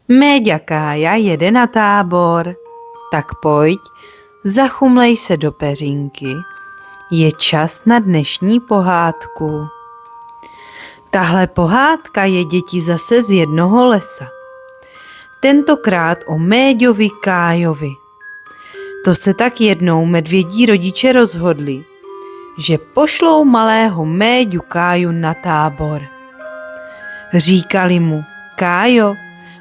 Méďa Kája jede na tábor. Tak pojď, zachumlej se do peřinky. Je čas na dnešní pohádku. Tahle pohádka je děti zase z jednoho lesa. Tentokrát o Méďovi Kájovi. To se tak jednou medvědí rodiče rozhodli, že pošlou malého Méďu Káju na tábor. Říkali mu: Kájo,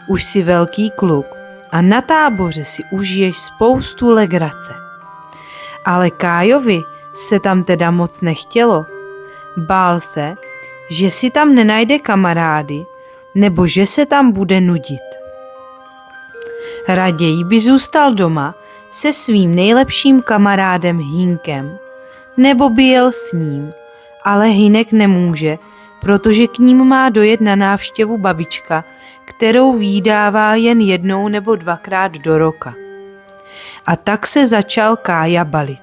už jsi velký kluk a na táboře si užiješ spoustu legrace. Ale Kájovi se tam teda moc nechtělo. Bál se, že si tam nenajde kamarády nebo že se tam bude nudit. Raději by zůstal doma se svým nejlepším kamarádem Hynkem, nebo by jel s ním, ale Hynek nemůže, protože k ním má dojet na návštěvu babička, kterou vídává jen jednou nebo dvakrát do roka. A tak se začal Kája balit.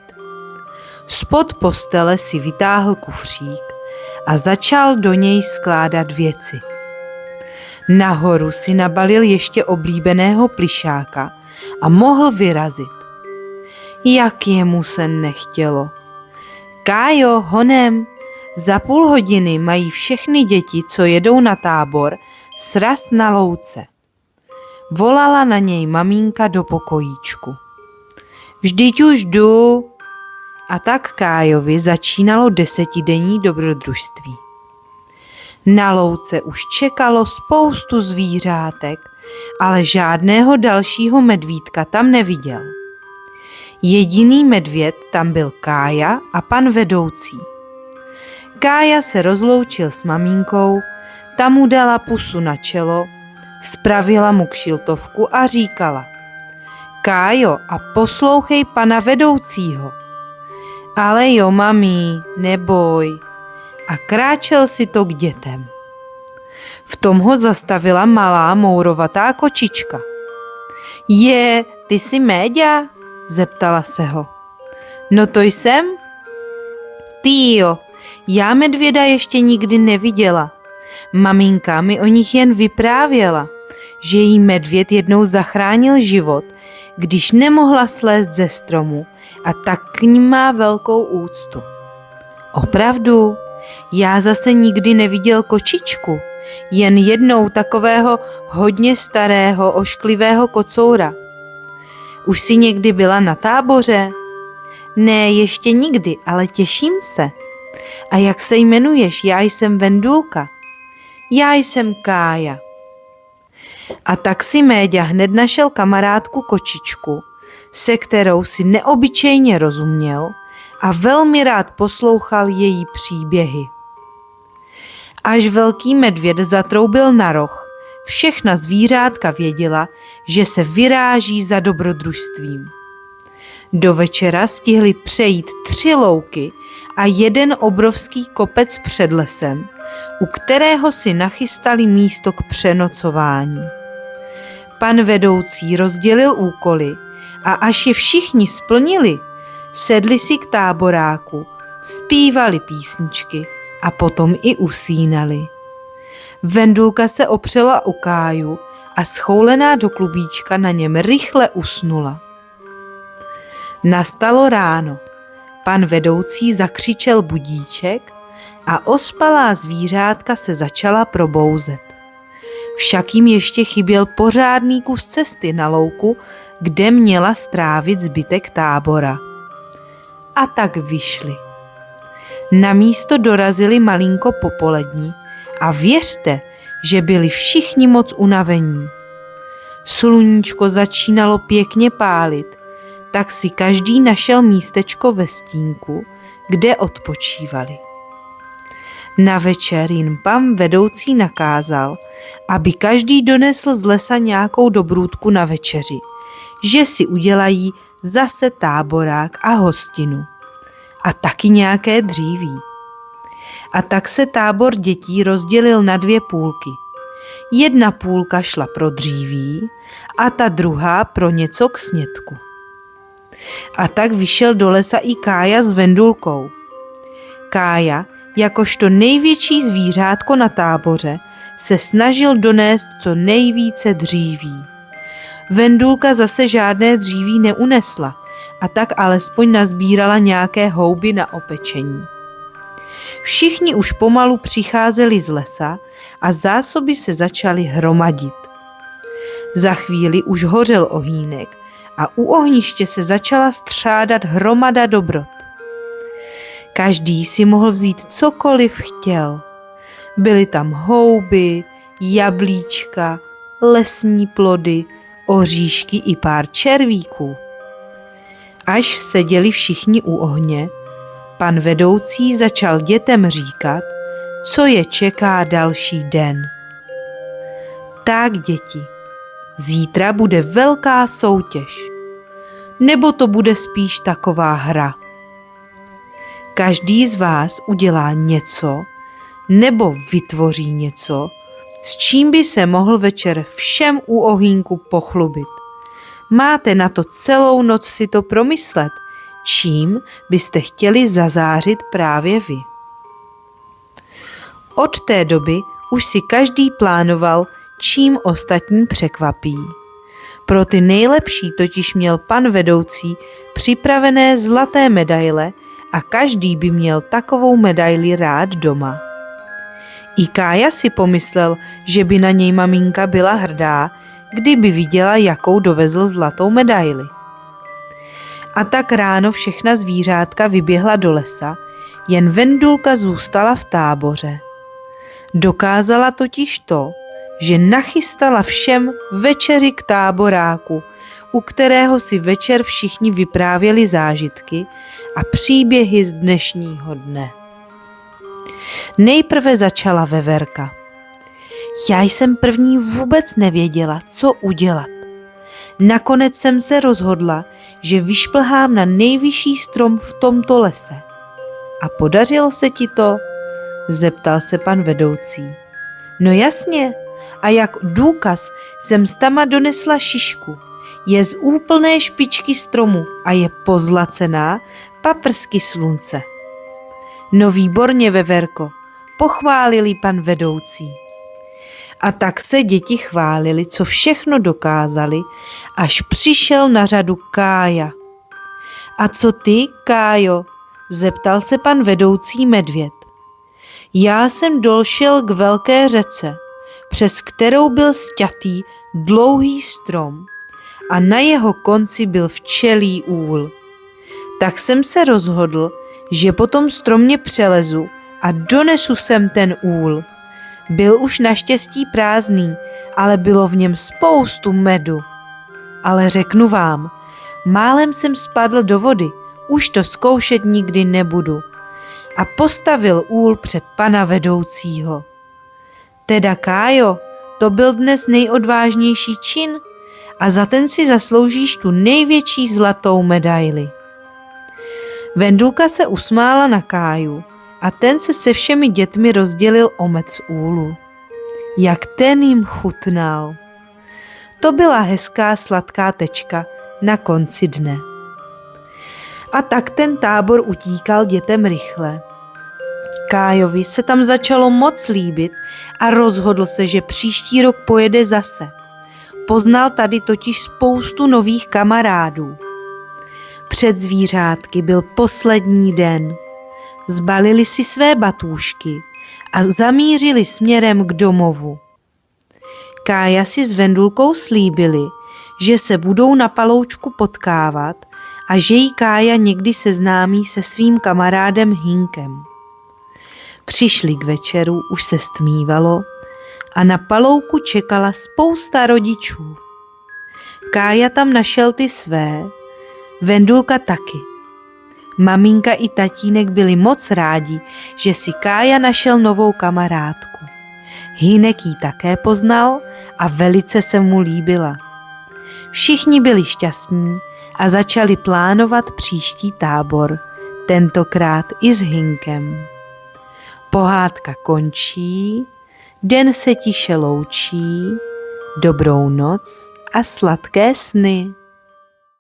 Spod postele si vytáhl kufřík a začal do něj skládat věci. Nahoru si nabalil ještě oblíbeného plyšáka a mohl vyrazit. Jak jemu se nechtělo. Kájo, honem, za půl hodiny mají všechny děti, co jedou na tábor, sraz na louce. Volala na něj maminka do pokojíčku. Vždyť už jdu. A tak Kájovi začínalo 10denní dobrodružství. Na louce už čekalo spoustu zvířátek, ale žádného dalšího medvídka tam neviděl. Jediný medvěd tam byl Kája a pan vedoucí. Kája se rozloučil s maminkou, ta mu dala pusu na čelo, spravila mu kšiltovku a říkala: Kájo, a poslouchej pana vedoucího. Ale jo, mami, neboj. A kráčel si to k dětem. V tom ho zastavila malá mourovatá kočička. Je, ty jsi Méďa? Zeptala se ho. No to jsem. Ty jo, já medvěda ještě nikdy neviděla. Maminka mi o nich jen vyprávěla, že jí medvěd jednou zachránil život, když nemohla slézt ze stromu, a tak k ním má velkou úctu. Opravdu, já zase nikdy neviděl kočičku, jen jednou takového hodně starého, ošklivého kocoura. Už jsi někdy byla na táboře? Ne, ještě nikdy, ale těším se. A jak se jmenuješ? Já jsem Vendulka. Já jsem Kája. A tak si Méďa hned našel kamarádku kočičku, se kterou si neobyčejně rozuměl a velmi rád poslouchal její příběhy. Až velký medvěd zatroubil na roh, všechna zvířátka věděla, že se vyráží za dobrodružstvím. Do večera stihli přejít 3 louky a jeden obrovský kopec před lesem, u kterého si nachystali místo k přenocování. Pan vedoucí rozdělil úkoly a až je všichni splnili, sedli si k táboráku, zpívali písničky a potom i usínali. Vendulka se opřela o Káju a schoulená do klubíčka na něm rychle usnula. Nastalo ráno. Pan vedoucí zakřičel budíček a ospalá zvířátka se začala probouzet. Však jim ještě chyběl pořádný kus cesty na louku, kde měla strávit zbytek tábora. A tak vyšli. Na místo dorazili malinko popolední a věřte, že byli všichni moc unavení. Sluníčko začínalo pěkně pálit, tak si každý našel místečko ve stínku, kde odpočívali. Na večer jim pan vedoucí nakázal, aby každý donesl z lesa nějakou dobrůdku na večeři, že si udělají zase táborák a hostinu. A taky nějaké dříví. A tak se tábor dětí rozdělil na 2 půlky. Jedna půlka šla pro dříví a ta druhá pro něco k snědku. A tak vyšel do lesa i Kája s Vendulkou. Kája, jakožto největší zvířátko na táboře, se snažil donést co nejvíce dříví. Vendulka zase žádné dříví neunesla a tak alespoň nazbírala nějaké houby na opečení. Všichni už pomalu přicházeli z lesa a zásoby se začaly hromadit. Za chvíli už hořel ohýnek a u ohniště se začala střádat hromada dobrot. Každý si mohl vzít cokoliv chtěl. Byly tam houby, jablíčka, lesní plody, oříšky i pár červíků. Až seděli všichni u ohně, pan vedoucí začal dětem říkat, co je čeká další den. Tak, děti, zítra bude velká soutěž, nebo to bude spíš taková hra. Každý z vás udělá něco, nebo vytvoří něco, s čím by se mohl večer všem u ohýnku pochlubit. Máte na to celou noc si to promyslet, čím byste chtěli zazářit právě vy. Od té doby už si každý plánoval, čím ostatní překvapí. Pro ty nejlepší totiž měl pan vedoucí připravené zlaté medaile a každý by měl takovou medaili rád doma. I Kája si pomyslel, že by na něj maminka byla hrdá, kdyby viděla, jakou dovezl zlatou medaili. A tak ráno všechna zvířátka vyběhla do lesa, jen Vendulka zůstala v táboře. Dokázala totiž to, že nachystala všem večeři k táboráku, u kterého si večer všichni vyprávěli zážitky a příběhy z dnešního dne. Nejprve začala Veverka. Já jsem první vůbec nevěděla, co udělat. Nakonec jsem se rozhodla, že vyšplhám na nejvyšší strom v tomto lese. A podařilo se ti to? Zeptal se pan vedoucí. No jasně, a jak důkaz jsem stama donesla šišku. Je z úplné špičky stromu a je pozlacená paprsky slunce. No výborně, Veverko, pochválili pan vedoucí. A tak se děti chválili, co všechno dokázali, až přišel na řadu Kája. A co ty, Kájo? Zeptal se pan vedoucí medvěd. Já jsem došel k velké řece, přes kterou byl sťatý dlouhý strom a na jeho konci byl včelí úl. Tak jsem se rozhodl, že po tom stromě přelezu a donesu sem ten úl. Byl už naštěstí prázdný, ale bylo v něm spoustu medu. Ale řeknu vám, málem jsem spadl do vody, už to zkoušet nikdy nebudu. A postavil úl před pana vedoucího. Teda, Kájo, to byl dnes nejodvážnější čin a za ten si zasloužíš tu největší zlatou medaili. Vendulka se usmála na Káju a ten se všemi dětmi rozdělil omet z úlu. Jak ten jim chutnal. To byla hezká sladká tečka na konci dne. A tak ten tábor utíkal dětem rychle. Kájovi se tam začalo moc líbit a rozhodl se, že příští rok pojede zase. Poznal tady totiž spoustu nových kamarádů. Před zvířátky byl poslední den. Zbalili si své batůžky a zamířili směrem k domovu. Kája si s Vendulkou slíbili, že se budou na paloučku potkávat a že jí Kája někdy seznámí se svým kamarádem Hynkem. Přišli k večeru, už se stmívalo a na palouku čekala spousta rodičů. Kája tam našel ty své, Vendulka taky. Maminka i tatínek byli moc rádi, že si Kája našel novou kamarádku. Hynek ji také poznal a velice se mu líbila. Všichni byli šťastní a začali plánovat příští tábor, tentokrát i s Hynkem. Pohádka končí, den se tiše loučí, dobrou noc a sladké sny.